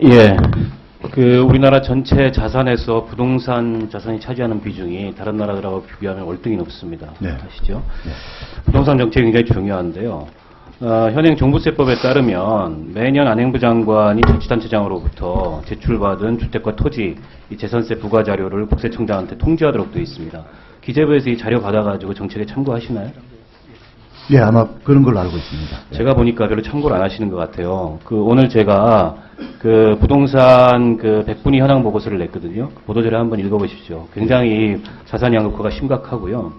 예. 우리나라 전체 자산에서 부동산 자산이 차지하는 비중이 다른 나라들하고 비교하면 월등히 높습니다. 네. 아시죠? 네. 부동산 정책이 굉장히 중요한데요. 현행 종부세법에 따르면 매년 안행부 장관이 자치단체장으로부터 제출받은 주택과 토지, 이 재산세 부과 자료를 국세청장한테 통지하도록 되어 있습니다. 기재부에서 이 자료 받아가지고 정책에 참고하시나요? 예, 아마 그런 걸로 알고 있습니다. 제가 보니까 별로 참고를 안 하시는 것 같아요. 오늘 제가 부동산 100분위 현황 보고서를 냈거든요. 보도자료 한번 읽어보십시오. 굉장히 자산 양극화가 심각하고요.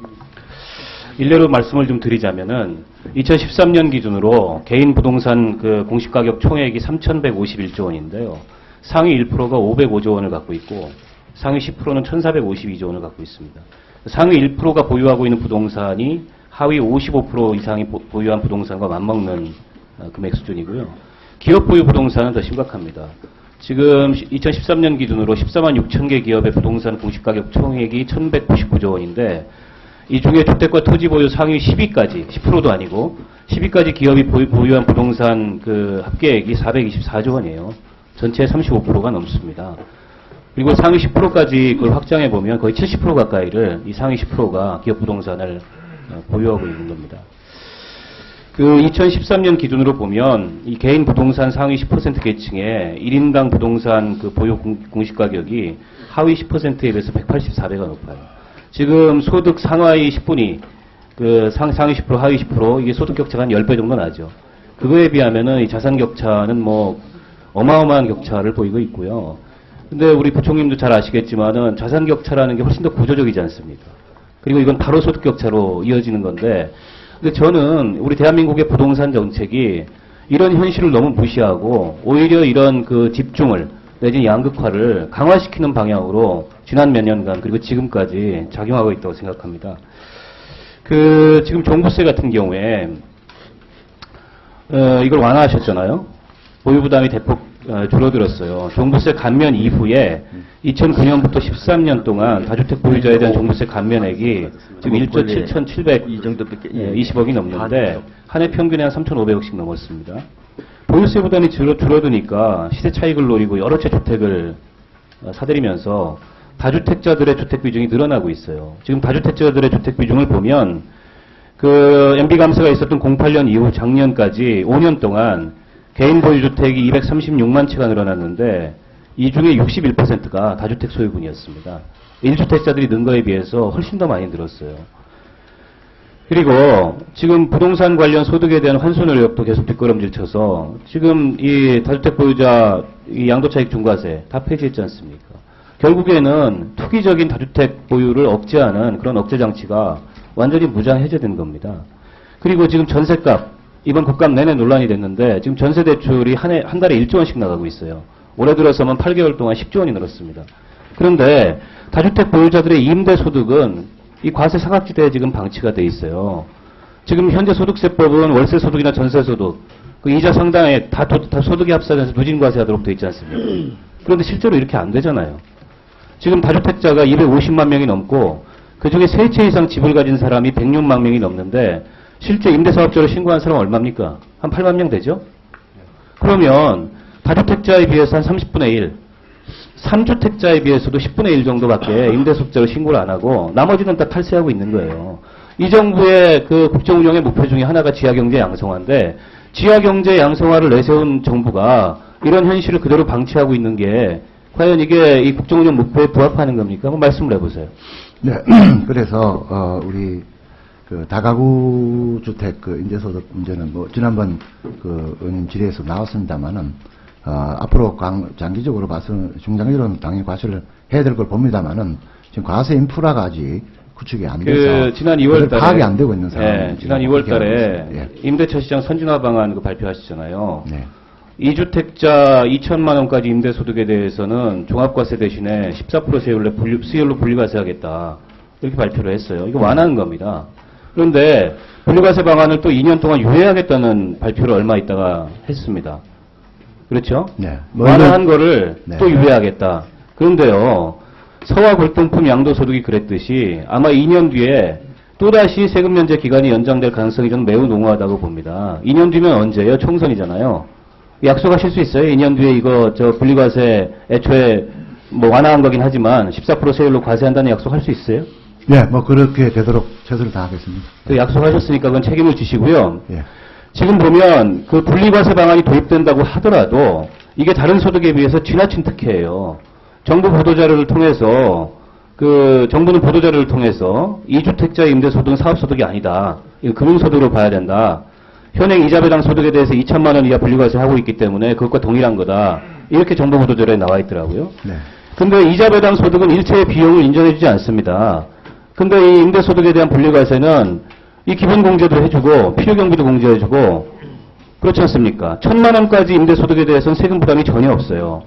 일례로 말씀을 좀 드리자면은 2013년 기준으로 개인 부동산 공시가격 총액이 3,151조 원인데요. 상위 1%가 505조 원을 갖고 있고 상위 10%는 1,452조 원을 갖고 있습니다. 상위 1%가 보유하고 있는 부동산이 하위 55% 이상이 보유한 부동산과 맞먹는 금액 수준이고요. 기업 보유 부동산은 더 심각합니다. 지금 2013년 기준으로 14만 6천 개 기업의 부동산 공시가격 총액이 1,199조 원인데 이 중에 주택과 토지 보유 상위 10위까지, 10%도 아니고 10위까지 기업이 보유한 부동산 합계액이 424조 원이에요. 전체의 35%가 넘습니다. 그리고 상위 10%까지 그걸 확장해 보면 거의 70% 가까이를 이 상위 10%가 기업 부동산을 보유하고 있는 겁니다. 2013년 기준으로 보면 이 개인 부동산 상위 10% 계층의 1인당 부동산 보유 공시가격이 하위 10%에 비해서 184배가 높아요. 지금 소득 상하위 10분위, 상위 10%, 하위 10%, 이게 소득 격차가 한 10배 정도 나죠. 그거에 비하면은 이 자산 격차는 어마어마한 격차를 보이고 있고요. 근데 우리 부총님도 잘 아시겠지만은 자산 격차라는 게 훨씬 더 구조적이지 않습니까? 그리고 이건 바로 소득 격차로 이어지는 건데, 근데 저는 우리 대한민국의 부동산 정책이 이런 현실을 너무 무시하고 오히려 이런 집중을 내지는 양극화를 강화시키는 방향으로 지난 몇 년간 그리고 지금까지 작용하고 있다고 생각합니다. 지금 종부세 같은 경우에 이걸 완화하셨잖아요. 보유 부담이 대폭 줄어들었어요. 종부세 감면 이후에 2009년부터 13년 동안 다주택 보유자에 대한 종부세 감면액이 지금 1조 7,720억이 넘는데 한 해 평균에 한 3,500억씩 넘었습니다. 보유세 부담이 줄어드니까 시세 차익을 노리고 여러 채 주택을 사들이면서 다주택자들의 주택 비중이 늘어나고 있어요. 지금 다주택자들의 주택 비중을 보면 MB 감세가 있었던 08년 이후 작년까지 5년 동안 개인 보유주택이 236만 채가 늘어났는데 이 중에 61%가 다주택 소유분이었습니다. 1주택자들이 는 거에 비해서 훨씬 더 많이 늘었어요. 그리고 지금 부동산 관련 소득에 대한 환수 노력도 계속 뒷걸음질 쳐서 지금 이 다주택 보유자 이 양도차익 중과세 다 폐지했지 않습니까? 결국에는 투기적인 다주택 보유를 억제하는 그런 억제 장치가 완전히 무장 해제된 겁니다. 그리고 지금 전셋값 이번 국감 내내 논란이 됐는데 지금 전세 대출이 한 달에 1조 원씩 나가고 있어요. 올해 들어서만 8개월 동안 10조 원이 늘었습니다. 그런데 다주택 보유자들의 임대 소득은 이 과세 사각지대에 지금 방치가 돼 있어요. 지금 현재 소득세법은 월세 소득이나 전세 소득, 이자 상당에 다 소득이 합산해서 누진과세하도록 돼 있지 않습니까? 그런데 실제로 이렇게 안 되잖아요. 지금 다주택자가 250만 명이 넘고 그중에 3채 이상 집을 가진 사람이 106만 명이 넘는데 실제 임대사업자로 신고한 사람은 얼마입니까? 한 8만 명 되죠? 그러면 다주택자에 비해서 한 30분의 1, 3주택자에 비해서도 10분의 1 정도밖에 임대소득자로 신고를 안 하고 나머지는 다 탈세하고 있는 거예요. 이 정부의 국정운영의 목표 중에 하나가 지하경제 양성화인데 지하경제 양성화를 내세운 정부가 이런 현실을 그대로 방치하고 있는 게 과연 이게 이 국정운영 목표에 부합하는 겁니까? 한번 말씀을 해보세요. 네, 그래서 우리 다가구 주택 임대소득 문제는 지난번 의원님 질의에서 나왔습니다만은 앞으로 장기적으로 봐서는 중장기적으로는 당연히 과세를 해야 될 걸 봅니다만은 지금 과세 인프라가 아직 구축이 안 돼서 지난 2월 달에 파악이 안 되고 있는 상황입니다. 네, 지난 2월 달에 임대차 시장 선진화 방안 발표하시잖아요. 네. 2주택자 2천만 원까지 임대소득에 대해서는 종합과세 대신에 14% 수율로 분리과세하겠다. 이렇게 발표를 했어요. 이거 완화하는 겁니다. 그런데 분리과세 방안을 또 2년 동안 유예하겠다는 발표를 얼마 있다가 했습니다. 그렇죠? 네. 완화한 거를 네. 또 유예하겠다. 그런데요, 서화 골동품 양도소득이 그랬듯이 아마 2년 뒤에 또다시 세금 면제 기간이 연장될 가능성이 저는 매우 농후하다고 봅니다. 2년 뒤면 언제예요? 총선이잖아요. 약속하실 수 있어요? 2년 뒤에 이거 저 분리과세 애초에 뭐 완화한 거긴 하지만 14% 세율로 과세한다는 약속할 수 있어요? 예, 뭐 그렇게 되도록 최선을 다하겠습니다. 그 약속하셨으니까 그건 책임을 지시고요. 예. 지금 보면 그 분리과세 방안이 도입된다고 하더라도 이게 다른 소득에 비해서 지나친 특혜예요. 정부 보도자료를 통해서 정부는 보도자료를 통해서 2주택자 임대소득은 사업소득이 아니다. 이거 금융소득으로 봐야 된다. 현행 이자배당 소득에 대해서 2천만 원 이하 분리과세 하고 있기 때문에 그것과 동일한 거다. 이렇게 정부 보도자료에 나와 있더라고요. 네. 근데 이자배당 소득은 일체의 비용을 인정해주지 않습니다. 근데 이 임대소득에 대한 분리과세는 이 기본공제도 해주고 필요경비도 공제해주고 그렇지 않습니까? 1,000만 원까지 임대소득에 대해서는 세금 부담이 전혀 없어요.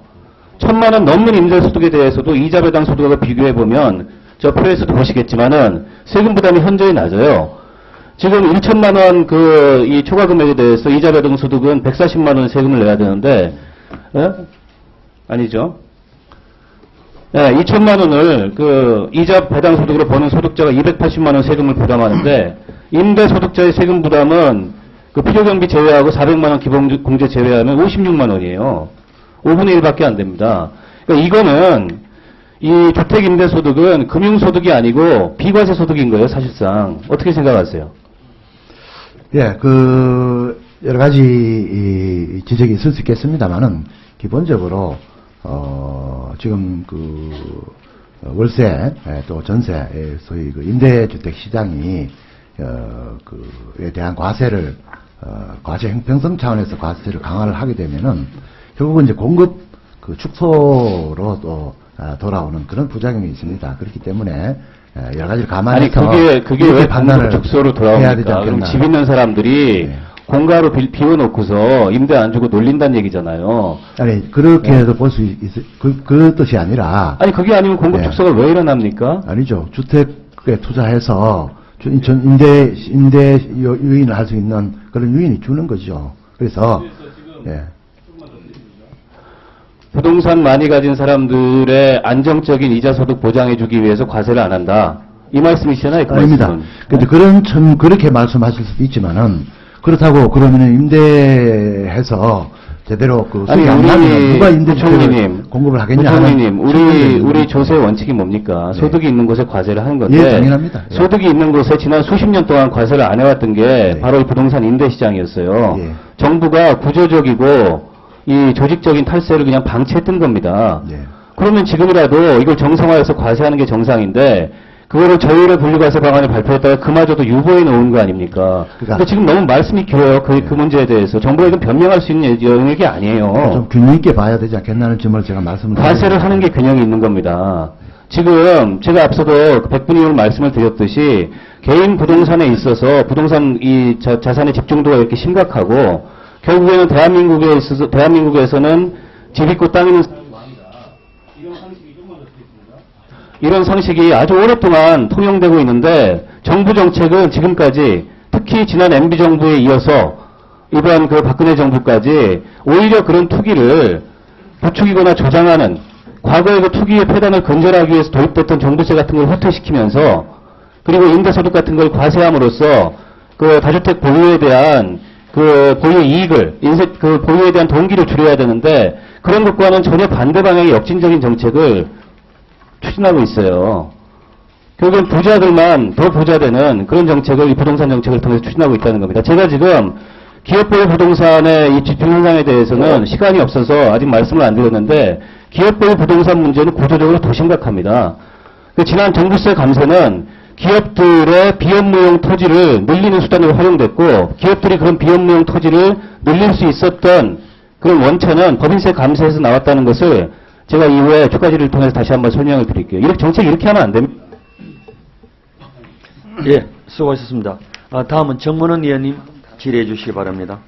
1,000만 원 넘는 임대소득에 대해서도 이자배당 소득과 비교해보면 저 표에서도 보시겠지만은 세금 부담이 현저히 낮아요. 지금 1천만 원 이 초과 금액에 대해서 이자배당 소득은 140만 원 세금을 내야 되는데, 예? 아니죠. 예, 2천만 원을 이자 배당 소득으로 버는 소득자가 280만 원 세금을 부담하는데, 임대 소득자의 세금 부담은 필요경비 제외하고 400만 원 기본 공제 제외하면 56만 원이에요. 5분의 1밖에 안 됩니다. 그러니까 이거는 이 주택 임대 소득은 금융 소득이 아니고 비과세 소득인 거예요, 사실상. 어떻게 생각하세요? 예, 여러 가지 지적이 있을 수 있겠습니다만은, 기본적으로, 지금 월세, 또 전세, 소위 임대주택 시장이, 에 대한 과세를, 과세 형평성 차원에서 과세를 강화를 하게 되면은, 결국은 이제 공급 축소로 또, 돌아오는 그런 부작용이 있습니다. 그렇기 때문에, 여러 가지를 감안해서 그게 왜 공급 축소로 돌아옵니까? 그럼 집 있는 사람들이 네. 공가로 비워놓고서 임대 안 주고 놀린다는 얘기잖아요. 아니, 그렇게도 볼 수 있어요. 그 뜻이 아니라. 아니, 그게 아니면 공급 네. 축소가 왜 일어납니까? 아니죠. 주택에 투자해서 임대 유인을 할 수 있는 그런 유인이 주는 거죠. 그래서, 예. 부동산 많이 가진 사람들의 안정적인 이자 소득 보장해주기 위해서 과세를 안 한다. 이 말씀이시잖아요. 그 아닙니다. 말씀은. 근데 그렇게 말씀하실 수도 있지만은, 그렇다고 그러면은 임대해서 제대로 수익이 안 나면 누가 임대주택을 공급을 하겠냐 하는. 부총리님, 우리 조세 원칙이 뭡니까? 네. 소득이 있는 곳에 과세를 하는 건데. 예, 당연합니다. 예. 소득이 있는 곳에 지난 수십 년 동안 과세를 안 해왔던 게 네. 바로 이 부동산 임대 시장이었어요. 예. 정부가 구조적이고 이 조직적인 탈세를 그냥 방치했던 겁니다. 예. 그러면 지금이라도 이걸 정상화해서 과세하는 게 정상인데 그거를 저율의 분리과세 방안을 발표했다가 그마저도 유보해 놓은 거 아닙니까? 근데 지금 너무 말씀이 길어요. 그 문제에 대해서. 정부에게 변명할 수 있는 영역이 아니에요. 좀 균형 있게 봐야 되지 않겠나는 점을 제가 말씀을 과세를 하는 게 균형이 있는 겁니다. 지금 제가 앞서도 백분위원 말씀을 드렸듯이 개인 부동산에 있어서 부동산 자산의 집중도가 이렇게 심각하고 결국에는 대한민국에서는 집 있고 땅 있는 사람이 왕이다. 이런 상식이 아주 오랫동안 통용되고 있는데 정부 정책은 지금까지 특히 지난 MB 정부에 이어서 이번 박근혜 정부까지 오히려 그런 투기를 부추기거나 조장하는 과거의 투기의 폐단을 근절하기 위해서 도입됐던 종부세 같은 걸 후퇴시키면서 그리고 임대소득 같은 걸 과세함으로써 다주택 보유에 대한 보유 이익을, 보유에 대한 동기를 줄여야 되는데, 그런 것과는 전혀 반대 방향의 역진적인 정책을 추진하고 있어요. 결국은 부자들만 더 부자 되는 그런 정책을, 이 부동산 정책을 통해서 추진하고 있다는 겁니다. 제가 지금 기업보유 부동산의 이 집중 현상에 대해서는 시간이 없어서 아직 말씀을 안 드렸는데, 기업보유 부동산 문제는 구조적으로 더 심각합니다. 지난 종부세 감세는 기업들의 비업무용 토지를 늘리는 수단으로 활용됐고 기업들이 그런 비업무용 토지를 늘릴 수 있었던 그런 원천은 법인세 감세에서 나왔다는 것을 제가 이후에 주가지를 통해서 다시 한번 설명을 드릴게요. 이렇게 정책 이렇게 하면 안 됩니다. 예, 수고하셨습니다. 다음은 정문원 의원님 질의해 주시기 바랍니다.